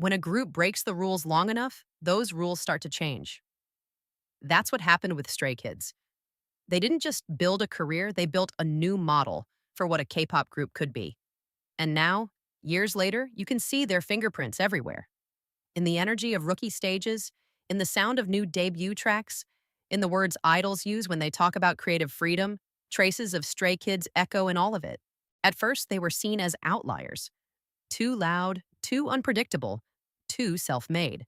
When a group breaks the rules long enough, those rules start to change. That's what happened with Stray Kids. They didn't just build a career, they built a new model for what a K-pop group could be. And now, years later, you can see their fingerprints everywhere. In the energy of rookie stages, in the sound of new debut tracks, in the words idols use when they talk about creative freedom, traces of Stray Kids echo in all of it. At first, they were seen as outliers, too loud, too unpredictable, too self-made.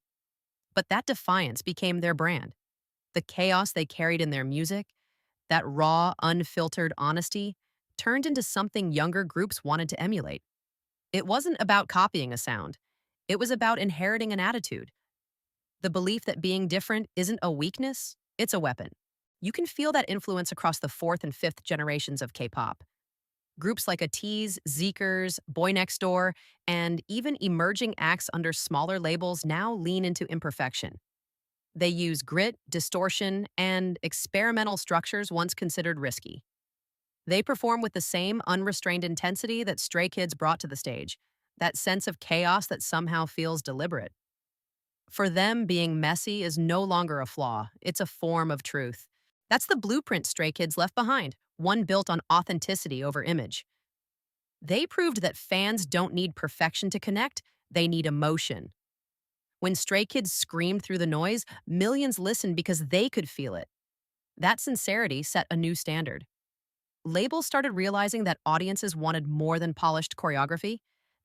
But that defiance became their brand. The chaos they carried in their music, that raw, unfiltered honesty, turned into something younger groups wanted to emulate. It wasn't about copying a sound. It was about inheriting an attitude. The belief that being different isn't a weakness, it's a weapon. You can feel that influence across the fourth and fifth generations of K-pop. Groups like ATEEZ, Zeekers, Boy Next Door, and even emerging acts under smaller labels now lean into imperfection. They use grit, distortion, and experimental structures once considered risky. They perform with the same unrestrained intensity that Stray Kids brought to the stage, that sense of chaos that somehow feels deliberate. For them, being messy is no longer a flaw, it's a form of truth. That's the blueprint Stray Kids left behind, one built on authenticity over image. They proved that fans don't need perfection to connect, they need emotion. When Stray Kids screamed through the noise, millions listened because they could feel it. That sincerity set a new standard. Labels started realizing that audiences wanted more than polished choreography.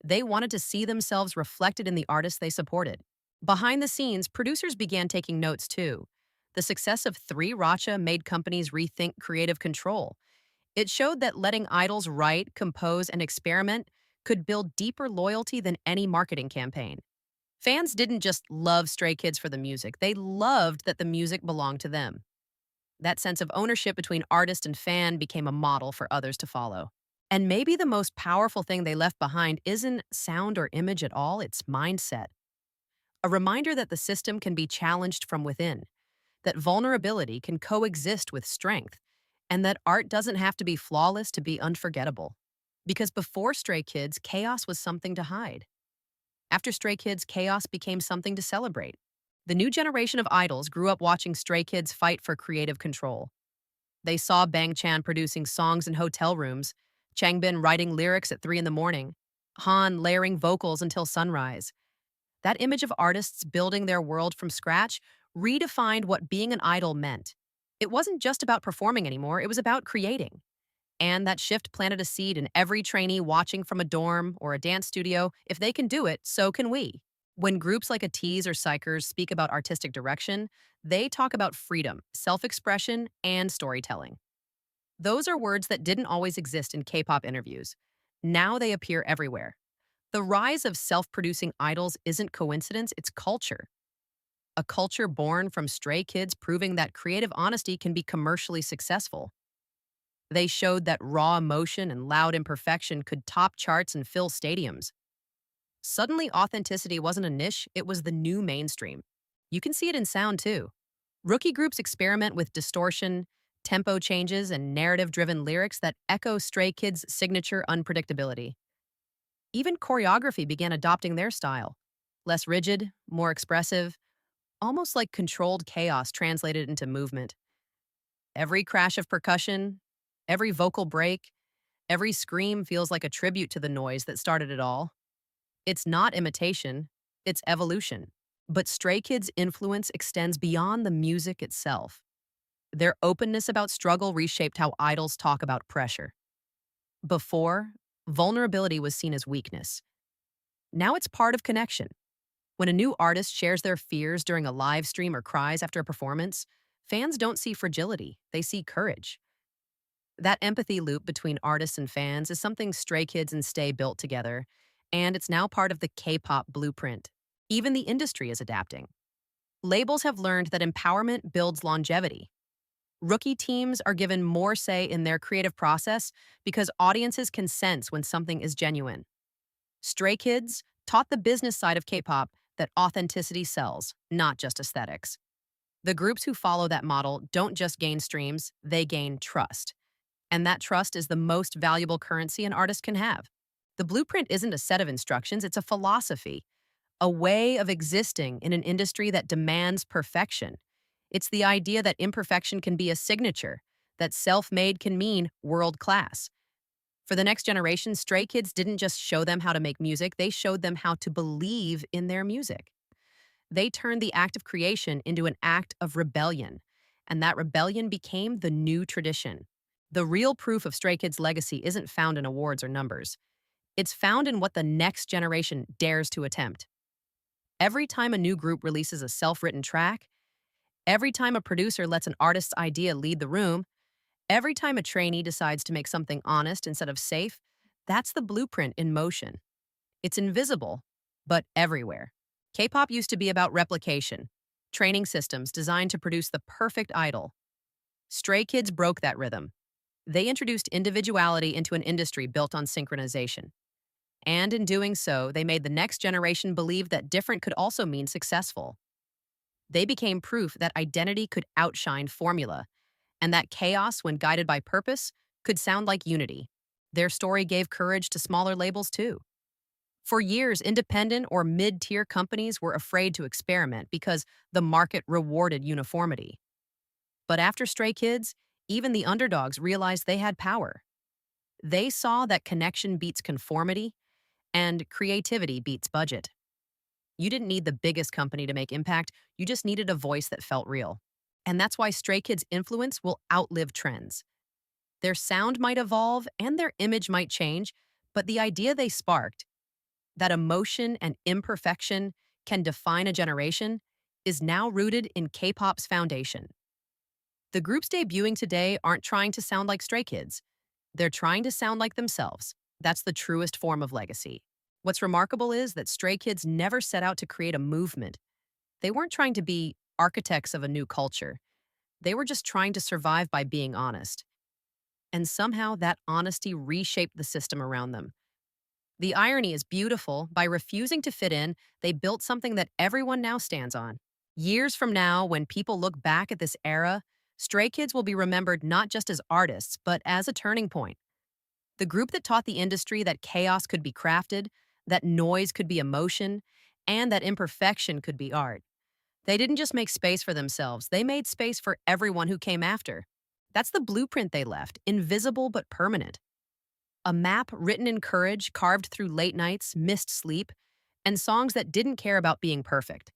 They wanted to see themselves reflected in the artists they supported. Behind the scenes, producers began taking notes too. The success of Three Racha made companies rethink creative control. It showed that letting idols write, compose, and experiment could build deeper loyalty than any marketing campaign. Fans didn't just love Stray Kids for the music, they loved that the music belonged to them. That sense of ownership between artist and fan became a model for others to follow. And maybe the most powerful thing they left behind isn't sound or image at all, it's mindset. A reminder that the system can be challenged from within, that vulnerability can coexist with strength, and that art doesn't have to be flawless to be unforgettable. Because before Stray Kids, chaos was something to hide. After Stray Kids, chaos became something to celebrate. The new generation of idols grew up watching Stray Kids fight for creative control. They saw Bang Chan producing songs in hotel rooms, Changbin writing lyrics at 3 in the morning, Han layering vocals until sunrise. That image of artists building their world from scratch redefined what being an idol meant. It wasn't just about performing anymore, it was about creating. And that shift planted a seed in every trainee watching from a dorm or a dance studio. If they can do it, so can we. When groups like ATEEZ or Psychers speak about artistic direction, they talk about freedom, self-expression, and storytelling. Those are words that didn't always exist in K-pop interviews. Now they appear everywhere. The rise of self-producing idols isn't coincidence, it's culture. A culture born from Stray Kids proving that creative honesty can be commercially successful. They showed that raw emotion and loud imperfection could top charts and fill stadiums. Suddenly, authenticity wasn't a niche, it was the new mainstream. You can see it in sound too. Rookie groups experiment with distortion, tempo changes, and narrative-driven lyrics that echo Stray Kids' signature unpredictability. Even choreography began adopting their style. Less rigid, more expressive, almost like controlled chaos translated into movement. Every crash of percussion, every vocal break, every scream feels like a tribute to the noise that started it all. It's not imitation, it's evolution. But Stray Kids' influence extends beyond the music itself. Their openness about struggle reshaped how idols talk about pressure. Before, vulnerability was seen as weakness. Now it's part of connection. When a new artist shares their fears during a live stream or cries after a performance, fans don't see fragility, they see courage. That empathy loop between artists and fans is something Stray Kids and Stay built together, and it's now part of the K-pop blueprint. Even the industry is adapting. Labels have learned that empowerment builds longevity. Rookie teams are given more say in their creative process because audiences can sense when something is genuine. Stray Kids taught the business side of K-pop that authenticity sells, not just aesthetics. The groups who follow that model don't just gain streams, they gain trust. And that trust is the most valuable currency an artist can have. The blueprint isn't a set of instructions, it's a philosophy. a way of existing in an industry that demands perfection. It's the idea that imperfection can be a signature, that self made can mean world class. For the next generation, Stray Kids didn't just show them how to make music, they showed them how to believe in their music. They turned the act of creation into an act of rebellion, and that rebellion became the new tradition. The real proof of Stray Kids' legacy isn't found in awards or numbers. It's found in what the next generation dares to attempt. Every time a new group releases a self written track, every time a producer lets an artist's idea lead the room, every time a trainee decides to make something honest instead of safe, that's the blueprint in motion. It's invisible, but everywhere. K-pop used to be about replication, training systems designed to produce the perfect idol. Stray Kids broke that rhythm. They introduced individuality into an industry built on synchronization. And in doing so, they made the next generation believe that different could also mean successful. They became proof that identity could outshine formula, and that chaos, when guided by purpose, could sound like unity. Their story gave courage to smaller labels too. For years, independent or mid tier companies were afraid to experiment because the market rewarded uniformity. But after Stray Kids, even the underdogs realized they had power. They saw that connection beats conformity and creativity beats budget. You didn't need the biggest company to make impact, you just needed a voice that felt real. And that's why Stray Kids' influence will outlive trends. Their sound might evolve and their image might change, but the idea they sparked, that emotion and imperfection can define a generation, is now rooted in K-pop's foundation. The groups debuting today aren't trying to sound like Stray Kids. They're trying to sound like themselves. That's the truest form of legacy. What's remarkable is that Stray Kids never set out to create a movement. They weren't trying to be architects of a new culture. They were just trying to survive by being honest. And somehow that honesty reshaped the system around them. The irony is beautiful. By refusing to fit in, they built something that everyone now stands on. Years from now, when people look back at this era, Stray Kids will be remembered not just as artists, but as a turning point. The group that taught the industry that chaos could be crafted, that noise could be emotion, and that imperfection could be art. They didn't just make space for themselves, they made space for everyone who came after. That's the blueprint they left, invisible but permanent. A map written in courage, carved through late nights, missed sleep, and songs that didn't care about being perfect.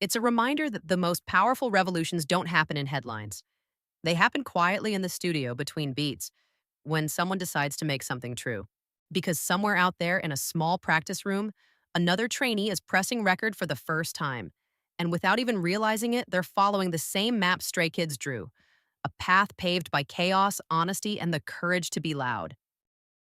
It's a reminder that the most powerful revolutions don't happen in headlines. They happen quietly in the studio between beats, when someone decides to make something true. Because somewhere out there in a small practice room, another trainee is pressing record for the first time. And without even realizing it, they're following the same map Stray Kids drew, a path paved by chaos, honesty, and the courage to be loud.